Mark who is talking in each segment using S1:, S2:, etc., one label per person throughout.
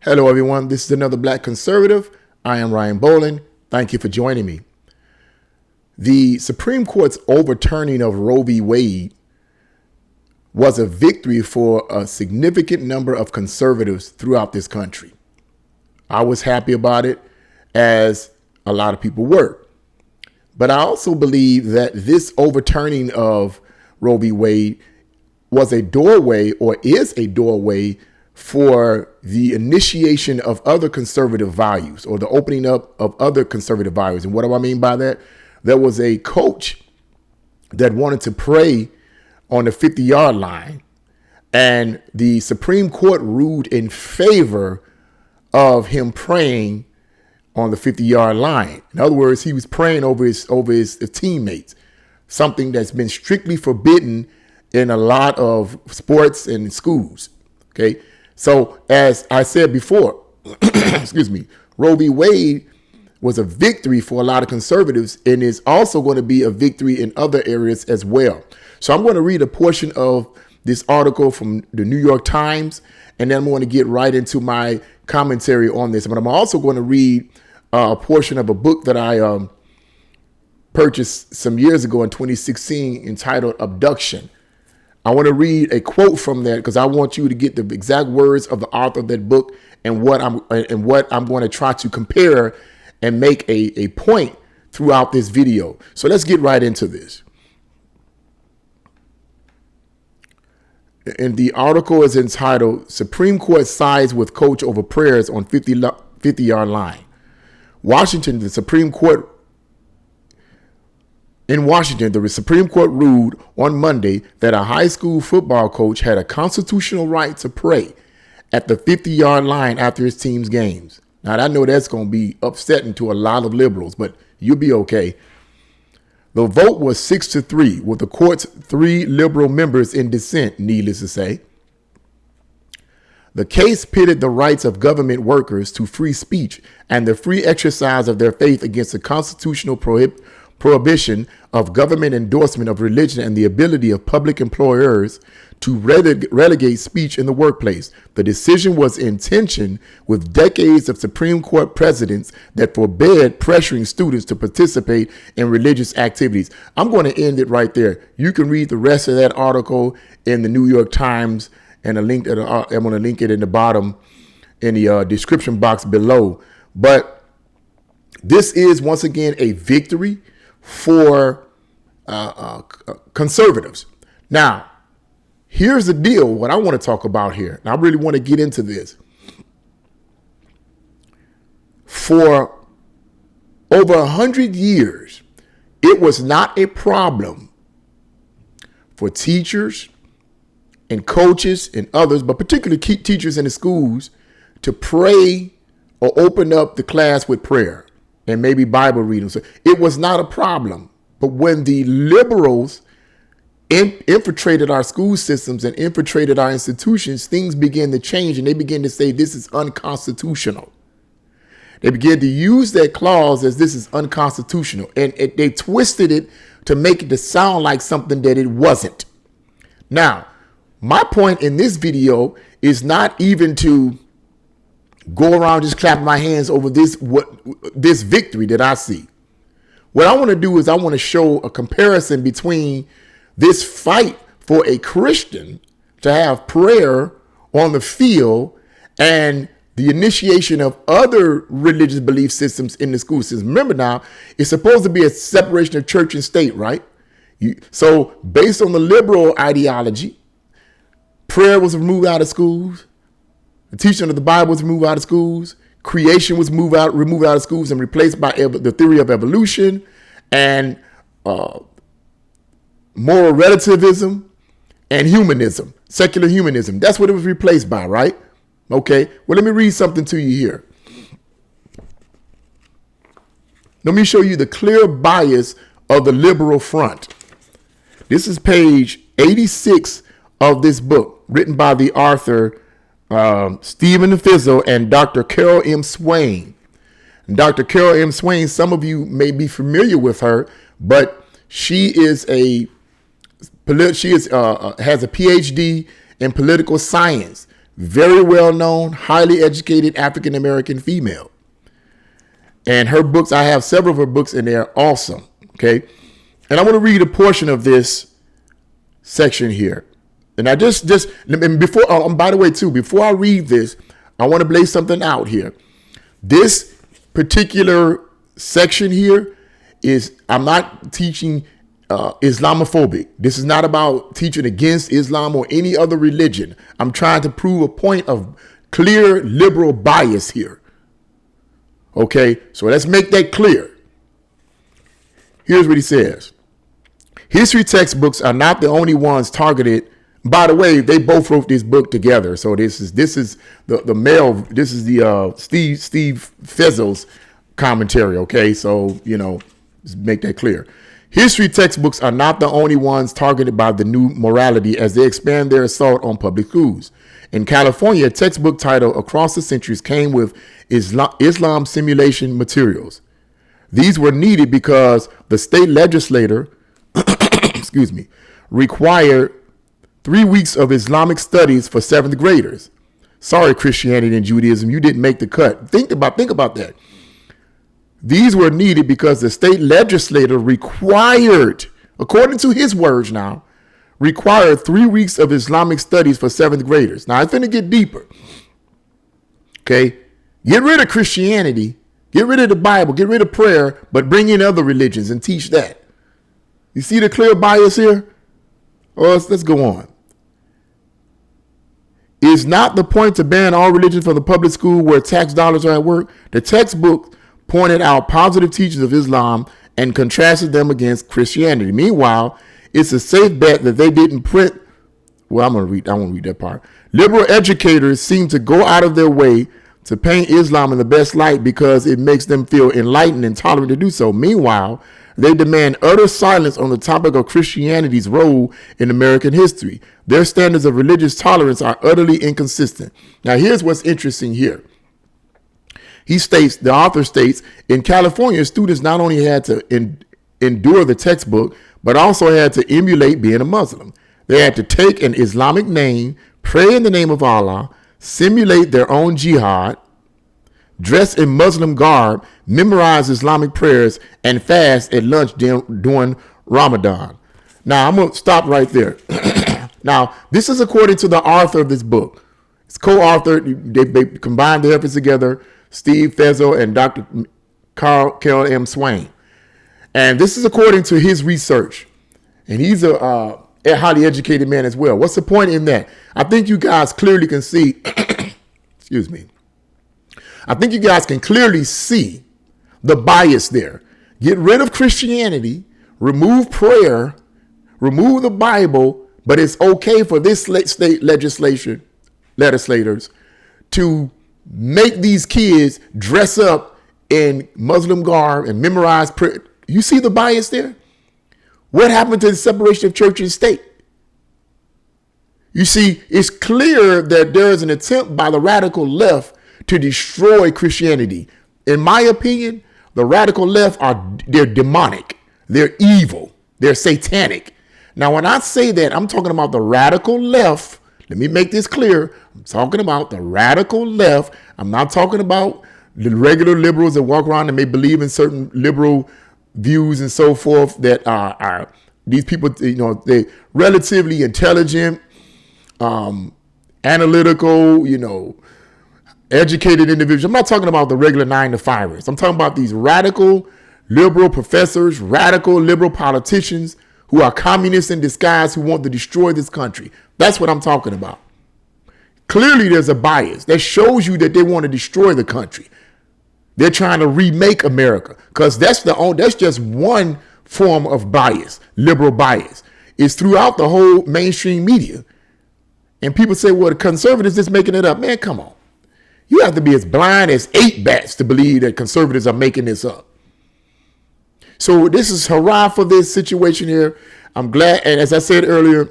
S1: Hello, everyone. This is another Black Conservative. I am Ryan Bolin. Thank you for joining me. The Supreme Court's overturning of Roe v. Wade was a victory for a significant number of conservatives throughout this country. I was happy about it, as a lot of people were. But I also believe that this overturning of Roe v. Wade was a doorway, or is a doorway, for the initiation of other conservative values, or the opening up of other conservative values. And what do I mean by that? There was a coach that wanted to pray on the 50-yard line, and the Supreme Court ruled in favor of him praying on the 50-yard line. In other words, he was praying over his teammates, something that's been strictly forbidden in a lot of sports and schools. Okay. So as I said before, excuse me, Roe v. Wade was a victory for a lot of conservatives, and is also going to be a victory in other areas as well. So I'm going to read a portion of this article from the New York Times, and then I'm going to get right into my commentary on this. But I'm also going to read a portion of a book that I purchased some years ago in 2016 entitled Abduction. I want to read a quote from that because I want you to get the exact words of the author of that book and what I'm going to try to compare and make a point throughout this video. So let's get right into this. And the article is entitled Supreme Court Sides with Coach Over Prayers on 50-yard line. Washington, the Supreme Court ruled on Monday that a high school football coach had a constitutional right to pray at the 50-yard line after his team's games. Now, I know that's going to be upsetting to a lot of liberals, but you'll be okay. The vote was 6-3, with the court's 3 liberal members in dissent, needless to say. The case pitted the rights of government workers to free speech and the free exercise of their faith against the constitutional prohibition of government endorsement of religion and the ability of public employers to relegate speech in the workplace. The decision was in tension with decades of Supreme Court precedents that forbade pressuring students to participate in religious activities. I'm going to end it right there. You can read the rest of that article in the New York Times, and I'm going to link it in the bottom in the description box below. But this is, once again, a victory for conservatives. Now, here's the deal, what I want to talk about here, and I really want to get into this. For over 100 years, it was not a problem for teachers and coaches and others, but particularly teachers in the schools, to pray or open up the class with prayer and maybe Bible reading. So it was not a problem. But when the liberals infiltrated our school systems and infiltrated our institutions, things began to change, and they began to say this is unconstitutional. They began to use that clause as this is unconstitutional, and they twisted it to make it to sound like something that it wasn't. Now, my point in this video is not even to go around just clapping my hands over this victory that I see. What I want to do is I want to show a comparison between this fight for a Christian to have prayer on the field and the initiation of other religious belief systems in the school system. Remember now, it's supposed to be a separation of church and state, right? So based on the liberal ideology, prayer was removed out of schools. The teaching of the Bible was removed out of schools. Creation was removed out of schools and replaced by the theory of evolution and moral relativism and humanism, secular humanism. That's what it was replaced by, right? Okay, well, let me read something to you here. Let me show you the clear bias of the liberal front. This is page 86 of this book, written by the author Steve Feazel and Dr. Carol M. Swain. And Dr. Carol M. Swain, some of you may be familiar with her, but she has a PhD in political science. very well known, highly educated African American female. And her books, I have several of her books in there also. Okay. And I want to read a portion of this section here. And I and before, by the way, too, before I read this, I want to lay something out here. This particular section here I'm not teaching Islamophobic. This is not about teaching against Islam or any other religion. I'm trying to prove a point of clear liberal bias here. Okay, so let's make that clear. Here's what he says. History textbooks are not the only ones targeted. By the way, they both wrote this book together. So this is the male. This is the Steve Feazel's commentary. Okay, so let's make that clear. History textbooks are not the only ones targeted by the new morality as they expand their assault on public schools. In California, a textbook title Across the Centuries came with Islam simulation materials. These were needed because the state legislature, required 3 weeks of Islamic studies for 7th graders. Sorry, Christianity and Judaism, you didn't make the cut. Think about that. These were needed because the state legislature required, according to his words now, required 3 weeks of Islamic studies for 7th graders. Now, it's going to get deeper. Okay? Get rid of Christianity, get rid of the Bible, get rid of prayer, but bring in other religions and teach that. You see the clear bias here? Well, let's go on. Is not the point to ban all religions from the public school where tax dollars are at work? The textbook pointed out positive teachings of Islam and contrasted them against Christianity. Meanwhile, it's a safe bet that they didn't print. Well, I won't read that part. Liberal educators seem to go out of their way to paint Islam in the best light because it makes them feel enlightened and tolerant to do so. Meanwhile, they demand utter silence on the topic of Christianity's role in American history. Their standards of religious tolerance are utterly inconsistent. Now, here's what's interesting here. The author states, in California, students not only had to endure the textbook, but also had to emulate being a Muslim. They had to take an Islamic name, pray in the name of Allah, simulate their own jihad, dress in Muslim garb, memorize Islamic prayers, and fast at lunch during Ramadan. Now, I'm going to stop right there. Now, this is according to the author of this book. It's co-authored. They combined their efforts together, Steve Feazel and Dr. Carl M. Swain. And this is according to his research. And he's a highly educated man as well. What's the point in that? I think you guys clearly can see, excuse me. I think you guys can clearly see the bias there. Get rid of Christianity, remove prayer, remove the Bible, but it's okay for this state legislators to make these kids dress up in Muslim garb and memorize prayer. You see the bias there? What happened to the separation of church and state? You see, it's clear that there is an attempt by the radical left to destroy Christianity. In my opinion, the radical left they're demonic. They're evil. They're satanic. Now, when I say that, I'm talking about the radical left. Let me make this clear. I'm talking about the radical left. I'm not talking about the regular liberals that walk around and may believe in certain liberal views and so forth that are these people, they're relatively intelligent, analytical, educated individuals. I'm not talking about the regular 9-to-5ers. I'm talking about these radical liberal professors, radical liberal politicians who are communists in disguise who want to destroy this country. That's what I'm talking about. Clearly, there's a bias that shows you that they want to destroy the country. They're trying to remake America because that's just one form of bias, liberal bias. It's throughout the whole mainstream media. And people say, well, the conservatives is making it up. Man, come on. You have to be as blind as 8 bats to believe that conservatives are making this up. So this is hurrah for this situation here. I'm glad. And as I said earlier,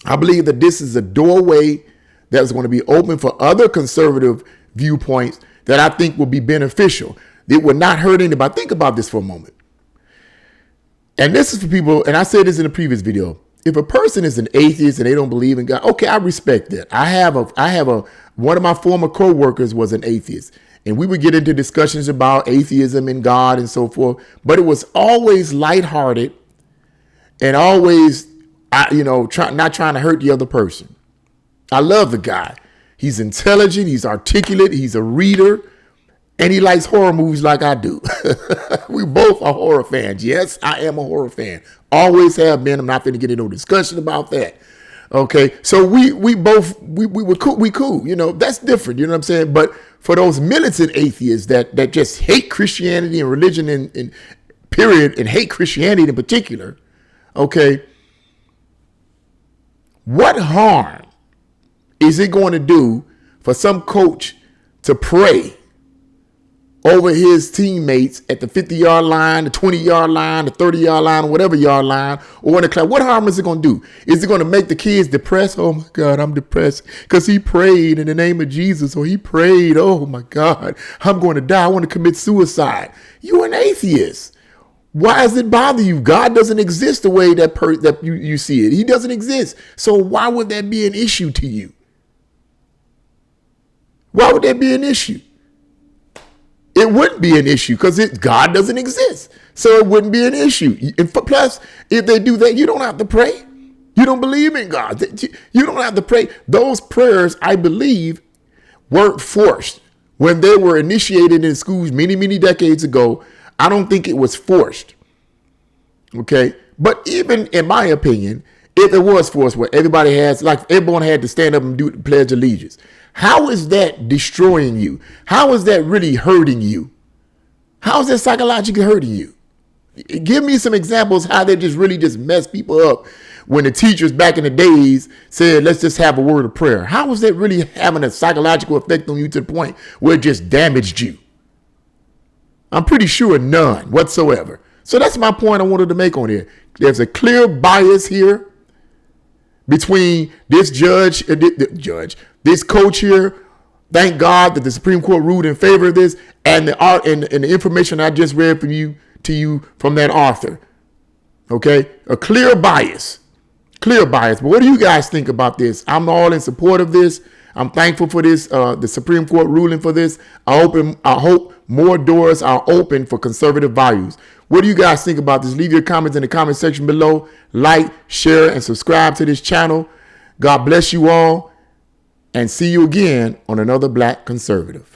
S1: I believe that this is a doorway that's going to be open for other conservative viewpoints that I think will be beneficial. It will not hurt anybody. Think about this for a moment. And this is for people, and I said this in a previous video. if a person is an atheist and they don't believe in God, okay, I respect that. One of my former co-workers was an atheist, and we would get into discussions about atheism and God and so forth, but it was always lighthearted and always, not trying to hurt the other person. I love the guy. He's intelligent, he's articulate, he's a reader, and he likes horror movies like I do. We both are horror fans. Yes, I am a horror fan. Always have been. I'm not going to get into no discussion about that. Okay, so we were cool. We cool. That's different. You know what I'm saying? But for those militant atheists that just hate Christianity and religion in period, and hate Christianity in particular, okay, what harm is it going to do for some coach to pray over his teammates at the 50-yard line, the 20-yard line, the 30-yard line, or whatever yard line, or in the class? What harm is it going to do? Is it going to make the kids depressed? Oh, my God, I'm depressed because he prayed in the name of Jesus, or he prayed, oh, my God, I'm going to die. I want to commit suicide. You're an atheist. Why does it bother you? God doesn't exist the way that you see it. He doesn't exist. So why would that be an issue to you? Why would that be an issue? It wouldn't be an issue because God doesn't exist. So it wouldn't be an issue. And plus, if they do that, you don't have to pray. You don't believe in God. You don't have to pray. Those prayers, I believe, weren't forced. When they were initiated in schools many, many decades ago, I don't think it was forced. Okay? But even in my opinion, if it was forced, where everyone had to stand up and do the Pledge of Allegiance, how is that destroying you? How is that really hurting you? How is that psychologically hurting you? Give me some examples how they just mess people up when the teachers back in the days said, let's just have a word of prayer. How is that really having a psychological effect on you to the point where it just damaged you? I'm pretty sure none whatsoever. So that's my point I wanted to make on here. There's a clear bias here between this this coach here. Thank God that the Supreme Court ruled in favor of this, and the information I just read to you from that author. Okay, a clear bias. But what do you guys think about this? I'm all in support of this. I'm thankful for this, the Supreme Court ruling for this. I hope more doors are open for conservative values. What do you guys think about this? Leave your comments in the comment section below. Like, share, and subscribe to this channel. God bless you all, and see you again on another Black Conservative.